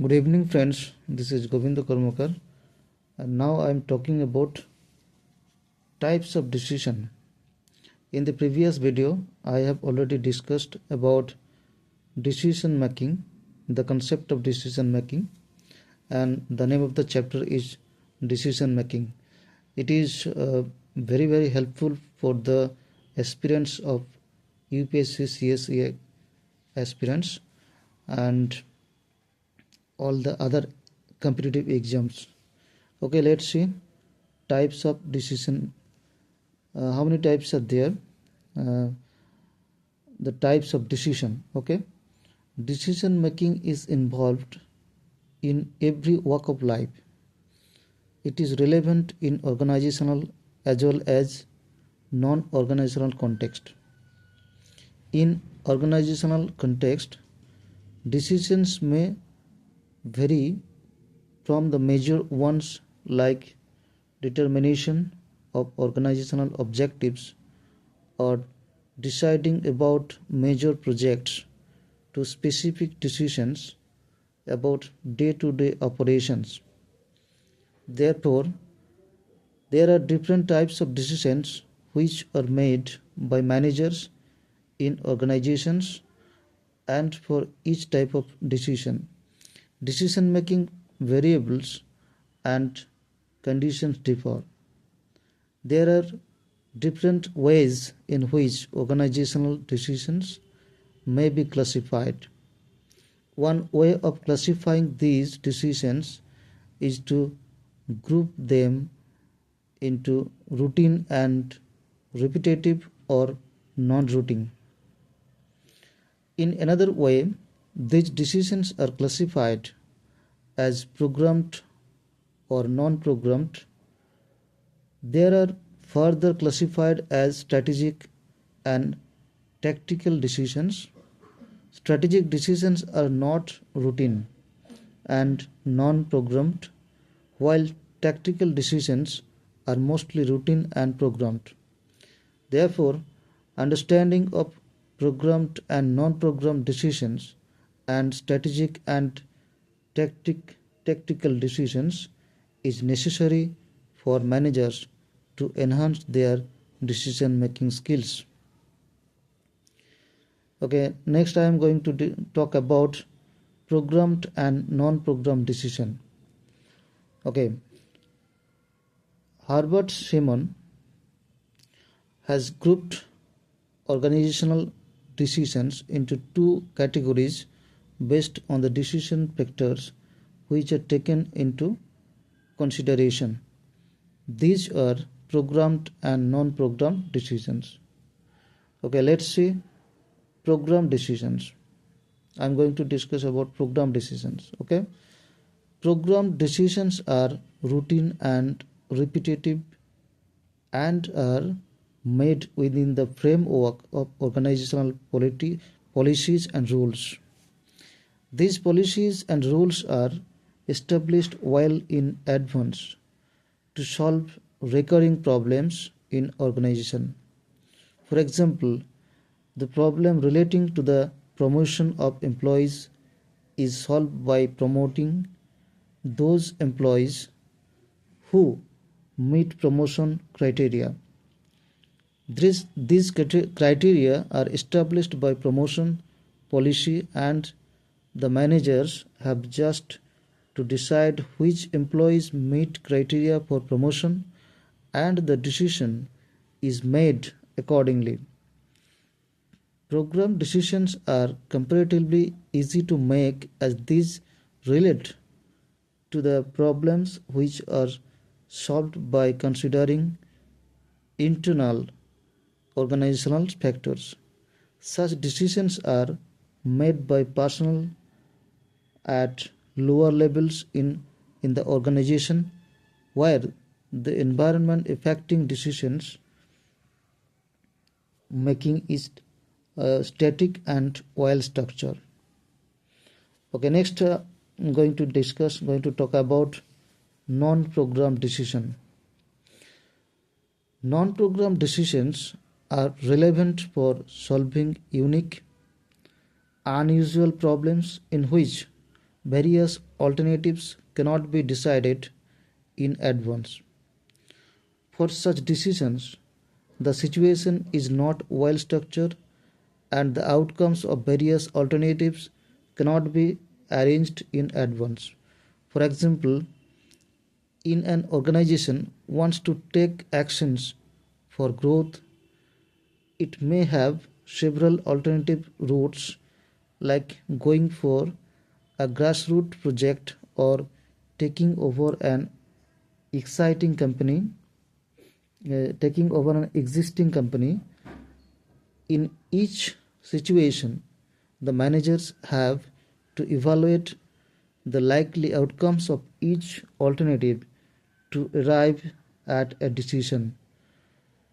Good evening, friends. This is Govinda Karmakar, and now I am talking about types of decision. In the previous video, I have already discussed about decision making, the concept of decision making, and the name of the chapter is decision making. It is very helpful for the aspirants of UPSC CSE aspirants and all the other competitive exams. Okay, let's see types of decision. How many types are there? The types of decision. Okay, decision making is involved in every walk of life. It is relevant in organizational as well as non-organizational context. In organizational context, decisions may vary from the major ones like determination of organizational objectives or deciding about major projects to specific decisions about day-to-day operations. Therefore, there are different types of decisions which are made by managers in organizations, and for each type of decision, decision-making variables and conditions differ. There are different ways in which organizational decisions may be classified. One way of classifying these decisions is to group them into routine and repetitive or non-routine. In another way, these decisions are classified as programmed or non-programmed. They are further classified as strategic and tactical decisions. Strategic decisions are not routine and non-programmed, while tactical decisions are mostly routine and programmed. Therefore, understanding of programmed and non-programmed decisions and strategic and tactical decisions is necessary for managers to enhance their decision making skills. Okay, next I am going to talk about programmed and non-programmed decision. Okay, Herbert Simon has grouped organizational decisions into two categories based on the decision factors which are taken into consideration. These are programmed and non-programmed decisions. Okay, let's see programmed decisions. I'm going to discuss about programmed decisions. Okay, programmed decisions are routine and repetitive and are made within the framework of organizational policies and rules. These policies and rules are established well in advance to solve recurring problems in organization. For example, the problem relating to the promotion of employees is solved by promoting those employees who meet promotion criteria. These criteria are established by promotion policy, and the managers have just to decide which employees meet criteria for promotion, and the decision is made accordingly. Program decisions are comparatively easy to make as these relate to the problems which are solved by considering internal organizational factors. Such decisions are made by personnel at lower levels in the organization, where the environment affecting decisions making is static and well structured. Okay, next I'm going to talk about non-programmed decision. Non-programmed decisions are relevant for solving unique, unusual problems in which various alternatives cannot be decided in advance. For such decisions, the situation is not well structured and the outcomes of various alternatives cannot be arranged in advance. For example, in an organization wants to take actions for growth, it may have several alternative routes like going for a grassroots project or taking over an exciting company, taking over an existing company. In each situation, the managers have to evaluate the likely outcomes of each alternative to arrive at a decision.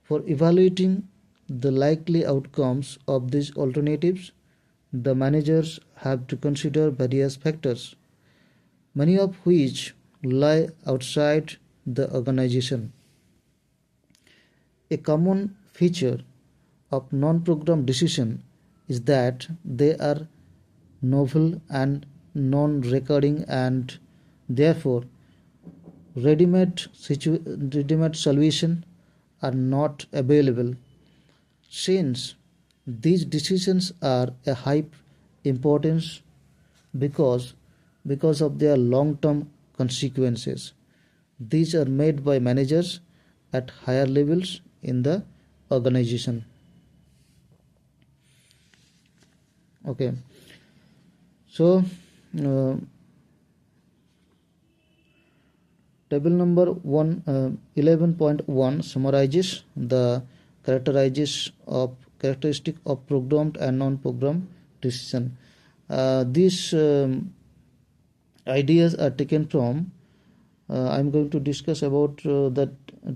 For evaluating the likely outcomes of these alternatives, the managers have to consider various factors, many of which lie outside the organization. A common feature of non-program decision is that they are novel and non-recurring and therefore ready-made solutions are not available. Since these decisions are a high importance because of their long-term consequences. These are made by managers at higher levels in the organization. Okay, so table number 11.1 summarizes the characteristic of programmed and non-programmed decision. These ideas are taken from I'm going to discuss about the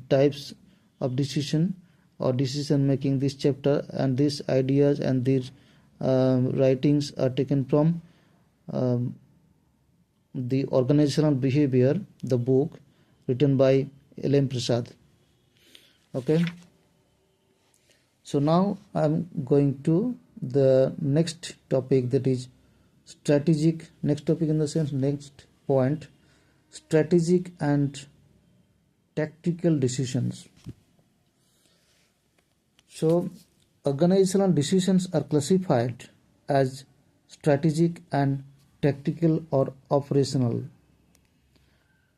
types of decision or decision making this chapter, and these ideas and these writings are taken from the organizational behavior, the book written by L.M. Prasad. Okay, so now I'm going to the next topic, that is strategic. Next topic in the sense, next point, strategic and tactical decisions. So organizational decisions are classified as strategic and tactical or operational.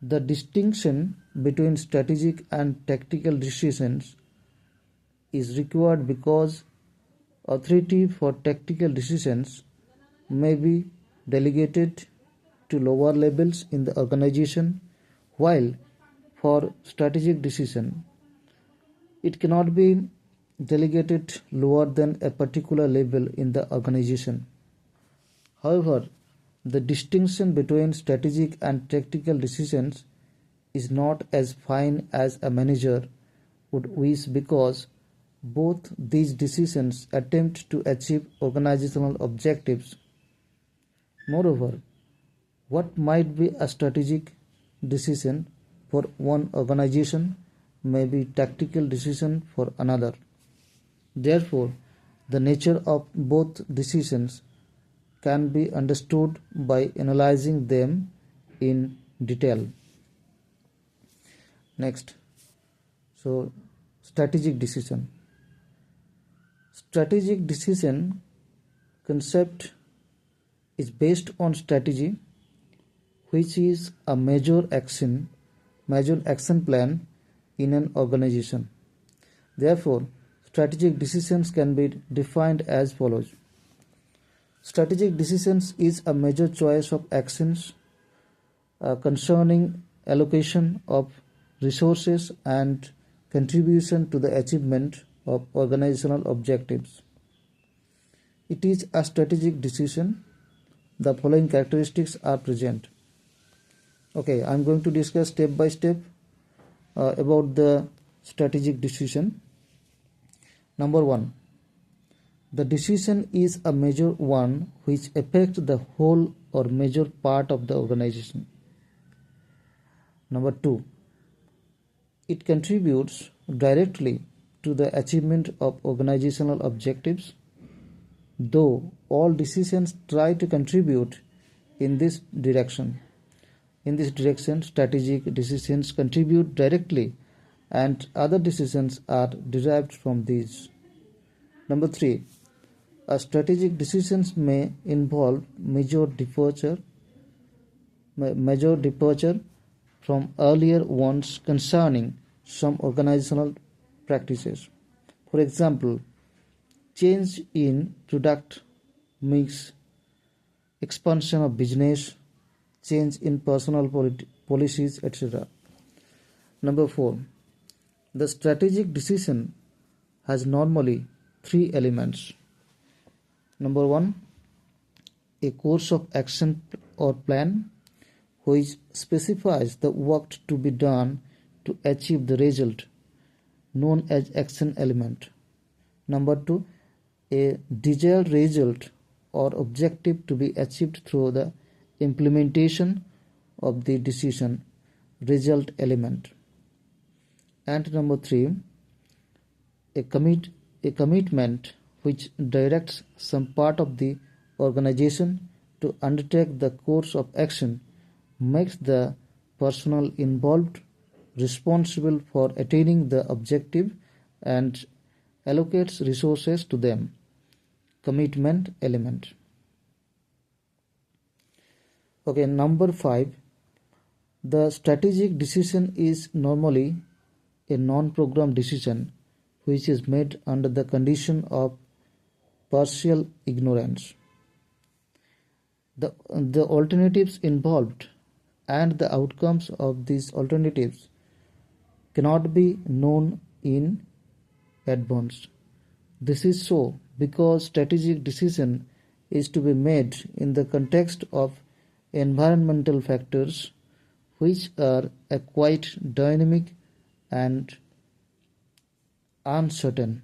The distinction between strategic and tactical decisions is required because authority for tactical decisions may be delegated to lower levels in the organization, while for strategic decision it cannot be delegated lower than a particular level in the organization. However, the distinction between strategic and tactical decisions is not as fine as a manager would wish, because both these decisions attempt to achieve organizational objectives. Moreover, what might be a strategic decision for one organization may be tactical decision for another. Therefore, the nature of both decisions can be understood by analyzing them in detail. Next, so strategic decision. Strategic decision concept is based on strategy, which is a major action plan in an organization. Therefore, strategic decisions can be defined as follows. Strategic decisions is a major choice of actions concerning allocation of resources and contribution to the achievement of organizational objectives. It is a strategic decision. The following characteristics are present. Okay, I am going to discuss step by step about the strategic decision. Number 1. The decision is a major one which affects the whole or major part of the organization. Number 2. It contributes directly to the achievement of organizational objectives. Though all decisions try to contribute in this direction. In this direction, strategic decisions contribute directly and other decisions are derived from these. Number 3. A strategic decisions may involve major departure from earlier ones concerning some organizational practices. For example, change in product mix, expansion of business, change in personal policies, etc. Number 4. The strategic decision has normally 3 elements. Number 1, a course of action or plan which specifies the work to be done to achieve the result, known as action element. Number 2, a desired result or objective to be achieved through the implementation of the decision, result element. And number 3, a commitment which directs some part of the organization to undertake the course of action, makes the personnel involved responsible for attaining the objective and allocates resources to them. Commitment element. Okay, number 5. The strategic decision is normally a non-program decision which is made under the condition of partial ignorance. The alternatives involved and the outcomes of these alternatives cannot be known in advance. This is so because strategic decision is to be made in the context of environmental factors which are quite dynamic and uncertain.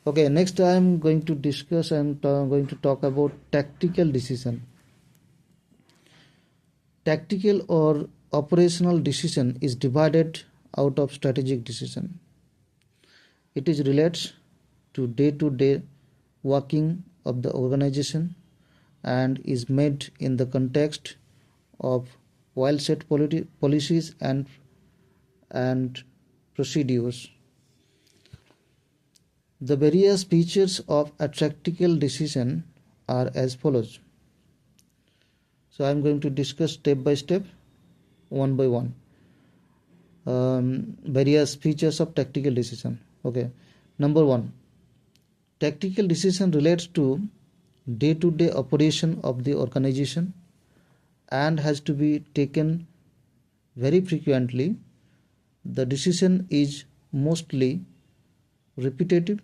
Okay, next I am going to discuss and going to talk about tactical decision. Tactical or operational decision is divided out of strategic decision. It is relates to day-to-day working of the organization and is made in the context of well-set policies and procedures. The various features of a tactical decision are as follows. So I am going to discuss step by step, one by one. Various features of tactical decision. Okay. Number 1. Tactical decision relates to day-to-day operation of the organization and has to be taken very frequently. The decision is mostly repetitive.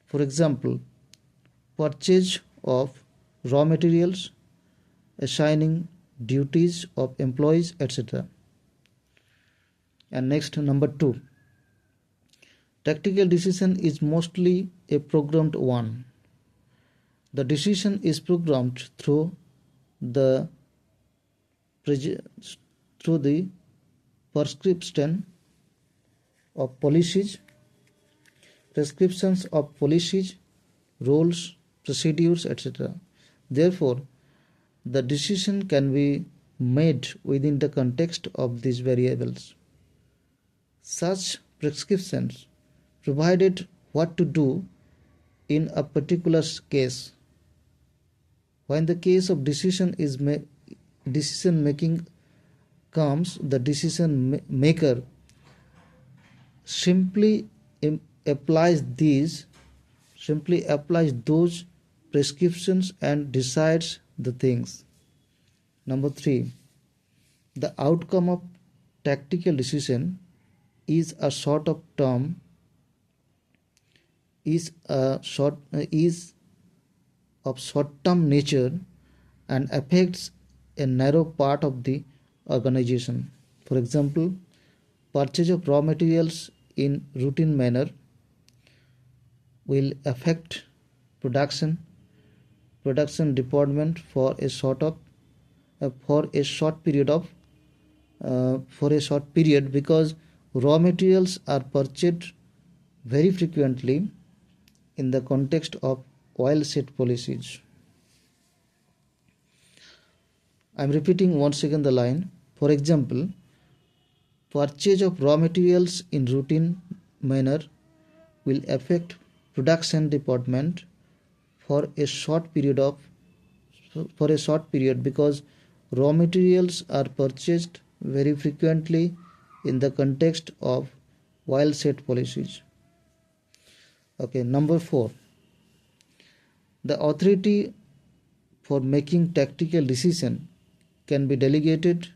For example, purchase of raw materials, assigning duties of employees, etc. And next, number 2. Tactical decision is mostly a programmed one. The decision is programmed through the prescriptions of policies, rules, procedures, etc. Therefore, the decision can be made within the context of these variables. Such prescriptions provided what to do in a particular case. When the case of decision making comes, the decision maker simply applies those prescriptions and decides the things. Number 3. The outcome of tactical decision is of short-term nature and affects a narrow part of the organization. For example, purchase of raw materials in routine manner will affect production department for a short period because raw materials are purchased very frequently in the context of well-set policies. I'm repeating once again the line. For example, purchase of raw materials in routine manner will affect production department for a short period because raw materials are purchased very frequently in the context of well set policies. Okay, number 4. The authority for making tactical decision can be delegated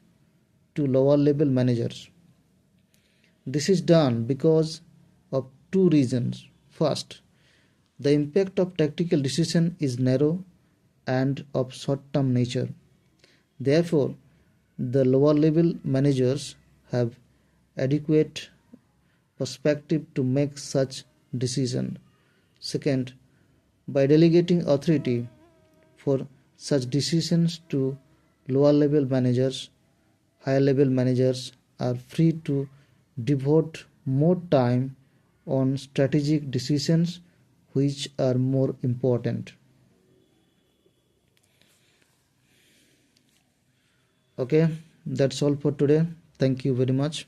to lower level managers. This is done because of two reasons. First, the impact of tactical decision is narrow and of short-term nature. Therefore, the lower level managers have adequate perspective to make such decision. Second, by delegating authority for such decisions to lower level managers, higher level managers are free to devote more time on strategic decisions which are more important. Okay, that's all for today. Thank you very much.